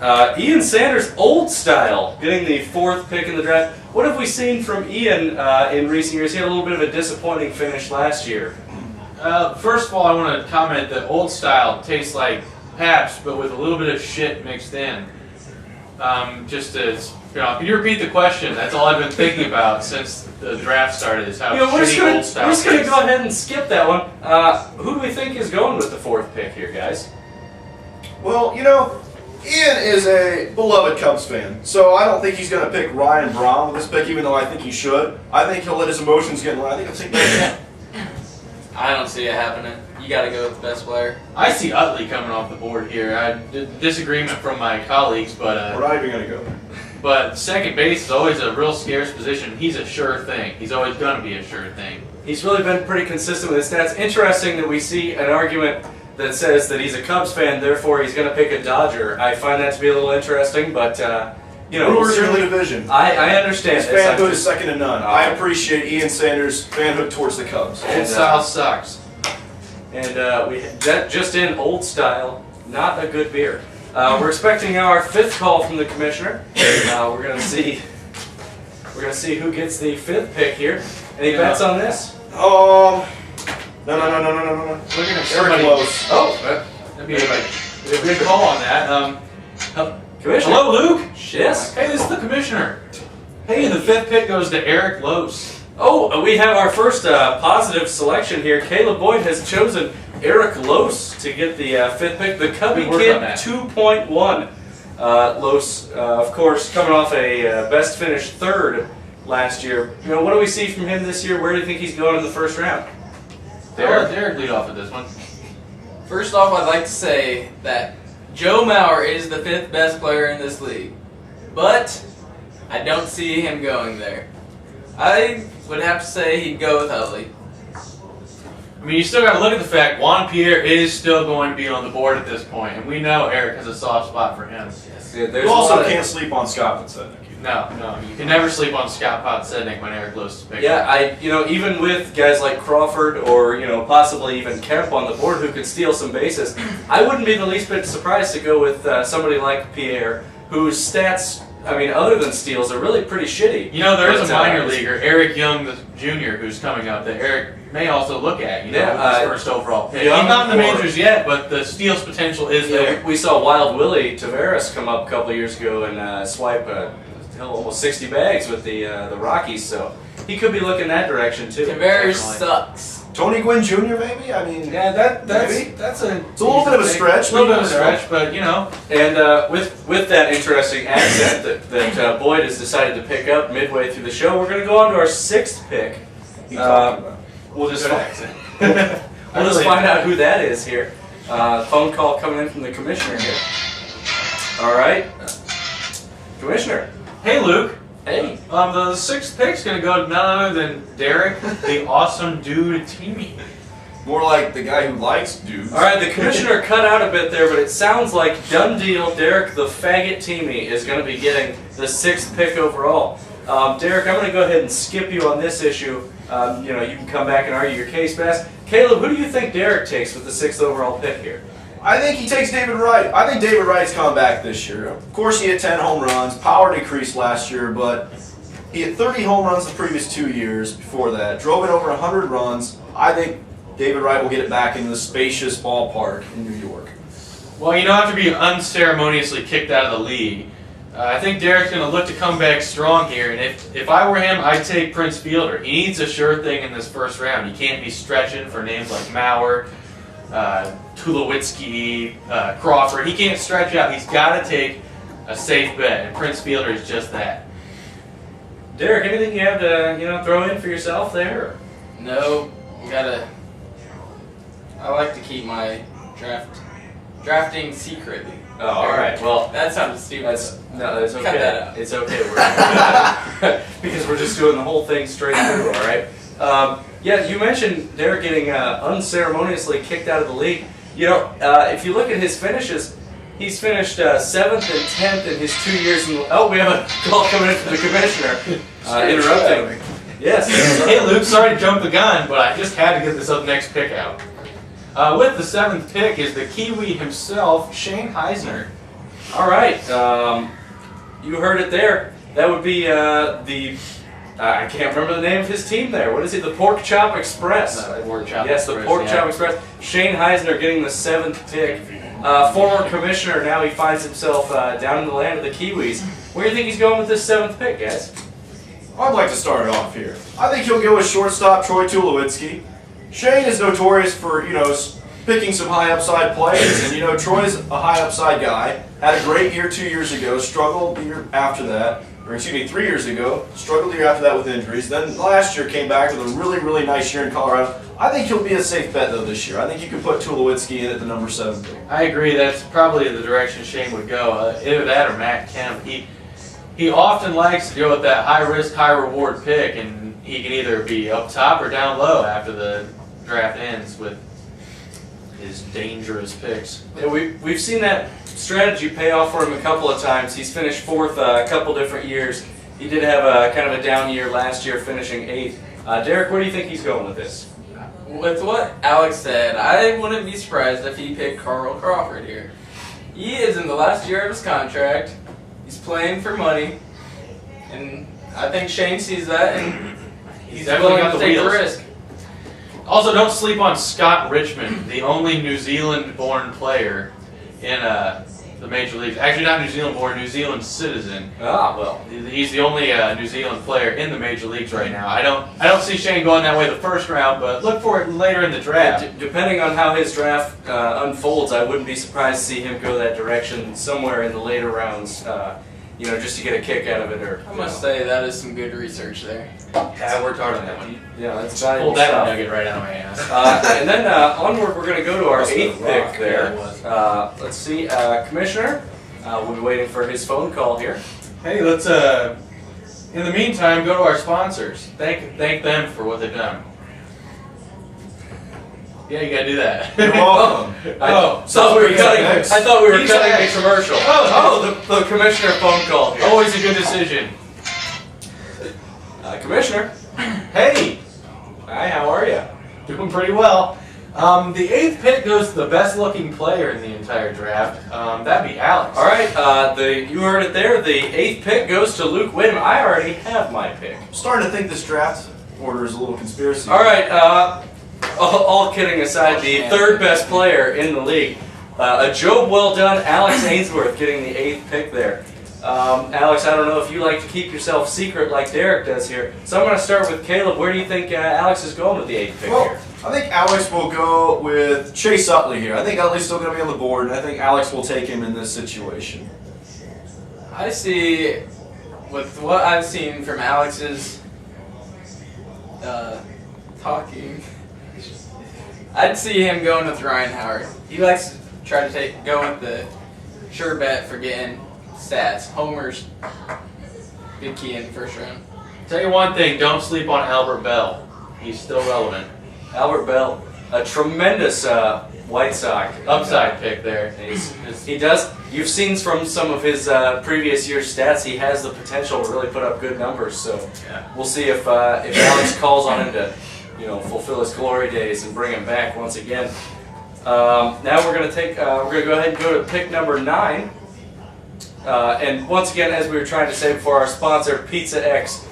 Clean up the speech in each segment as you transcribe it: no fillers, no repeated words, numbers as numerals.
Ian Sanders, old style, getting the 4th pick in the draft. What have we seen from Ian in recent years? He had a little bit of a disappointing finish last year. First of all, I want to comment that old style tastes like Pabst, but with a little bit of shit mixed in. Just as, can you repeat the question? That's all I've been thinking about since the draft started, is how shitty old style We're just going to tastes. go ahead and skip that one. Who do we think is going with the 4th pick here, guys? Well, Ian is a beloved Cubs fan, so I don't think he's going to pick Ryan Braun with this pick, even though I think he should. I think he'll let his emotions get in line. I think he'll take that. I don't see it happening. You got to go with the best player. I see Utley coming off the board here. Disagreement from my colleagues, but We're not even going to go there. but second base is always a real scarce position. He's a sure thing. He's always going to be a sure thing. He's really been pretty consistent with his stats. Interesting that we see an argument that says that he's a Cubs fan, therefore he's going to pick a Dodger. I find that to be a little interesting, but Brewers are in the division. I understand His this. fanhood is second to none. I appreciate Ian Sanders' fanhood towards the Cubs. Old style sucks. And that just in, old style, not a good beer. We're expecting now our 5th call from the commissioner. We're gonna see who gets the 5th pick here. Any bets on this? No. We're gonna Eric Lose. Oh, that'd be a good call on that. commissioner. Hello, Luke. Yes. Hey, this is the commissioner. Hey, the 5th pick goes to Eric Lose. Oh, we have our first positive selection here. Caleb Boyd has chosen Eric Lose to get the 5th pick. The Cubby Good work Kid on that. 2.1. Lose, of course, coming off a best finish 3rd last year. What do we see from him this year? Where do you think he's going in the 1st round? I'll let Derek lead off with this one. First off, I'd like to say that Joe Mauer is the 5th best player in this league. But I don't see him going there. I would have to say he'd go with Utley. I mean, you still got to look at the fact Juan Pierre is still going to be on the board at this point, and we know Eric has a soft spot for him. Yes. Yeah, there's You a also lot of- can't sleep on Scott Podsednik. No, you can never sleep on Scott Podsednik when Eric Lewis is picked. Yeah, even with guys like Crawford or possibly even Kemp on the board who could steal some bases, I wouldn't be the least bit surprised to go with somebody like Pierre, whose stats, other than steals, are really pretty shitty. There is a But, minor leaguer, Eric Young Jr., who's coming up that Eric may also look at. His first overall pick. Young He's not in the or- majors yet, but the steals potential is there. We saw Wild Willie Tavares come up a couple of years ago and swipe almost 60 bags with the Rockies, so he could be looking that direction too. Tavares Definitely. sucks. Tony Gwynn Jr. maybe? Yeah, Maybe. that's a It's a little bit of a stretch. A little bit of a but, you know. stretch, but And with that interesting accent that Boyd has decided to pick up midway through the show, we're going to go on to our 6th pick. He's talking about. We'll just Good find, accent. we'll just find out who that is here. Phone call coming in from the commissioner here. All right, Commissioner. Hey, Luke. Hey. The 6th pick's gonna go to none other than Derek, the awesome dude Teamy. More like the guy who likes dudes. All right, the commissioner cut out a bit there, but it sounds like done deal. Derek the faggot Teamy is going to be getting the 6th pick overall. Derek, I'm going to go ahead and skip you on this issue. You can come back and argue your case best. Caleb, who do you think Derek takes with the 6th overall pick here? I think he takes David Wright. I think David Wright's coming back this year. Of course, he had 10 home runs. Power decreased last year, but he had 30 home runs the previous 2 years before that. Drove in over 100 runs. I think David Wright will get it back in the spacious ballpark in New York. Well, after being unceremoniously kicked out of the league, I think Derek's going to look to come back strong here. And if I were him, I'd take Prince Fielder. He needs a sure thing in this 1st round. He can't be stretching for names like Mauer, Tulowitzki, Crawford. He can't stretch out. He's got to take a safe bet, and Prince Fielder is just that. Derek, anything you have to throw in for yourself there? No, I like to keep my drafting secretly. Oh, all right. Well, That sounded stupid. that's okay. Cut that out. It's okay. Because we're just doing the whole thing straight through. All right. Yeah, you mentioned Derek getting unceremoniously kicked out of the league. If you look at his finishes, he's finished 7th and 10th in his 2 years. We have a call coming in from the commissioner interrupting. Yes. Hey, Luke, sorry to jump the gun, but I just had to get this next pick out. With the 7th pick is the Kiwi himself, Shane Heisner. All right. You heard it there. That would be I can't remember the name of his team there. What is it? The Pork Chop Express. Pork Chop Yes, the Express, Pork yeah. Chop Express. Shane Heisner getting the 7th pick. Former commissioner, now he finds himself down in the land of the Kiwis. Where do you think he's going with this 7th pick, guys? I'd like to start it off here. I think he'll go with shortstop Troy Tulowitzki. Shane is notorious for, picking some high upside players, and Troy's a high upside guy. Had a great year 2 years ago, struggled the year after that, or excuse me, 3 years ago, struggled the year after that with injuries. Then last year came back with a really, really nice year in Colorado. I think he'll be a safe bet though this year. I think you could put Tulowitzki in at the number 7 pick. I agree. That's probably the direction Shane would go. Either that or Matt Kemp. He often likes to go with that high risk, high reward pick, and he can either be up top or down low after the draft ends with his dangerous picks. Yeah, we've seen that strategy pay off for him a couple of times. He's finished 4th a couple different years. He did have a kind of a down year last year, finishing 8th. Derek, where do you think he's going with this? With what Alex said, I wouldn't be surprised if he picked Carl Crawford here. He is in the last year of his contract. He's playing for money, and I think Shane sees that, and he's definitely willing got to the take the wheels. risk. Also, don't sleep on Scott Richmond, the only New Zealand-born player in the major leagues. Actually, not New Zealand-born, New Zealand citizen. Ah, well. He's the only New Zealand player in the major leagues right now. I don't see Shane going that way the first round, but look for it later in the draft. Depending on how his draft unfolds, I wouldn't be surprised to see him go that direction somewhere in the later rounds, just to get a kick out of it. Or I must say that is some good research there. I worked hard on that one. Yeah, that's Pulled valuable that stuff. nugget right out of my ass. And then onward, we're going to go to our 8th pick there. Yeah, it was. Let's see, Commissioner. We'll be waiting for his phone call here. Hey, let's in the meantime go to our sponsors. Thank them for what they've done. Yeah, you gotta do that. You're welcome. Oh, thought we were cutting. Next. I thought we were He's cutting next. a commercial. Oh, the commissioner phone call here. always a good decision. Commissioner. Hey, Hi, how are you? doing pretty well. The 8th pick goes to the best-looking player in the entire draft. That'd be Alex. All right, you heard it there. The 8th pick goes to Luke Whittem. I already have my pick. I'm starting to think this draft order is a little conspiracy. All right, all kidding aside, the 3rd best player in the league, a job well done, Alex Ainsworth getting the 8th pick there. Alex, I don't know if you like to keep yourself secret like Derek does here, so I'm going to start with Caleb. Where do you think Alex is going with the 8th pick Well, here? I think Alex will go with Chase Utley here. I think Utley's still going to be on the board, and I think Alex will take him in this situation. I see, with what I've seen from Alex's talking, I'd see him going with Ryan Howard. He likes to try to go with the sure bet for getting stats. Homers, big key in the first round. Tell you one thing, don't sleep on Albert Bell. He's still relevant. Albert Bell, a tremendous White Sox Upside pick there. He does. You've seen from some of his previous year's stats, he has the potential to really put up good numbers. So Yeah. we'll see if Alex calls on him to, fulfill his glory days and bring him back once again. Now we're gonna go ahead and go to pick number 9. And once again, as we were trying to say before, our sponsor Pizza X,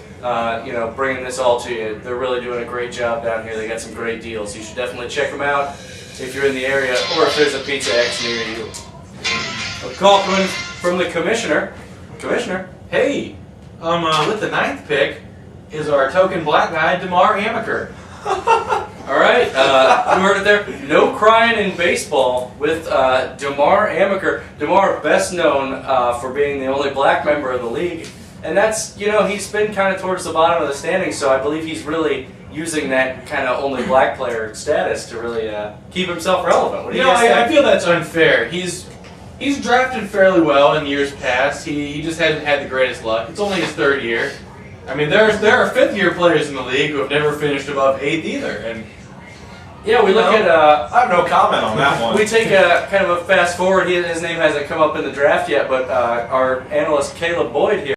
bringing this all to you. They're really doing a great job down here. They got some great deals. You should definitely check them out if you're in the area or if there's a Pizza X near you. A call coming from the commissioner. Commissioner. Hey, with the 9th pick is our token black guy, DeMar Amaker. All right, you heard it there. No crying in baseball with DeMar Amaker. DeMar, best known for being the only black member of the league. And that's, he's been kind of towards the bottom of the standings, so I believe he's really using that kind of only black player status to really keep himself relevant. What do you guys think? I feel that's unfair. He's drafted fairly well in years past. He just hasn't had the greatest luck. It's only his 3rd year. I mean, there are 5th-year players in the league who have never finished above 8th either. And Yeah, we look at. I have no comment on that one. We take a kind of a fast forward. His name hasn't come up in the draft yet, but our analyst Caleb Boyd here.